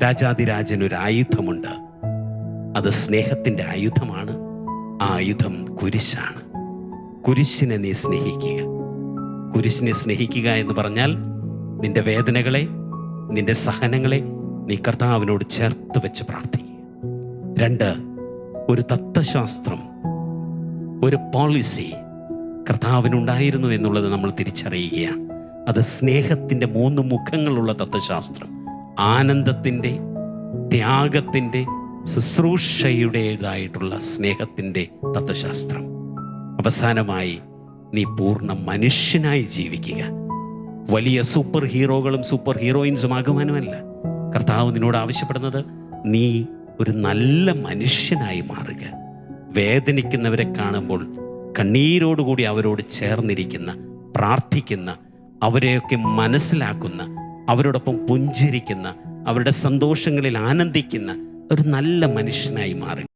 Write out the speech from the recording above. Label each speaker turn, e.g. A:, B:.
A: രാജാതിരാജനൊരു ആയുധമുണ്ട്. അത് സ്നേഹത്തിൻ്റെ ആയുധമാണ്. ആ ആയുധം കുരിശാണ്. കുരിശിനെ നീ സ്നേഹിക്കുക. കുരിശിനെ സ്നേഹിക്കുക എന്ന് പറഞ്ഞാൽ നിന്റെ വേദനകളെ, നിന്റെ സഹനങ്ങളെ നീ കർത്താവിനോട് ചേർത്ത് വെച്ച് പ്രാർത്ഥിക്കുക. 2, ഒരു തത്വശാസ്ത്രം, ഒരു പോളിസി കർത്താവിനുണ്ടായിരുന്നു എന്നുള്ളത് നമ്മൾ തിരിച്ചറിയുകയാണ്. അത് സ്നേഹത്തിൻ്റെ 3 മുഖങ്ങളുള്ള തത്വശാസ്ത്രം. ആനന്ദത്തിൻ്റെ, ത്യാഗത്തിൻ്റെ, ശുശ്രൂഷയുടേതായിട്ടുള്ള സ്നേഹത്തിൻ്റെ തത്വശാസ്ത്രം. അവസാനമായി നീ പൂർണ്ണ മനുഷ്യനായി ജീവിക്കുക. വലിയ സൂപ്പർ ഹീറോകളും സൂപ്പർ ഹീറോയിൻസും ആകുവാനുമല്ല കർത്താവ് നിന്നോട് ആവശ്യപ്പെടുന്നത്. നീ ഒരു നല്ല മനുഷ്യനായി മാറുക. വേദനിക്കുന്നവരെ കാണുമ്പോൾ കണ്ണീരോടുകൂടി അവരോട് ചേർന്നിരിക്കുന്ന, പ്രാർത്ഥിക്കുന്ന, അവരെയൊക്കെ മനസ്സിലാക്കുന്ന, അവരോടൊപ്പം പുഞ്ചിരിക്കുന്ന, അവരുടെ സന്തോഷങ്ങളിൽ ആനന്ദിക്കുന്ന ഒരു നല്ല മനുഷ്യനായി മാറുക.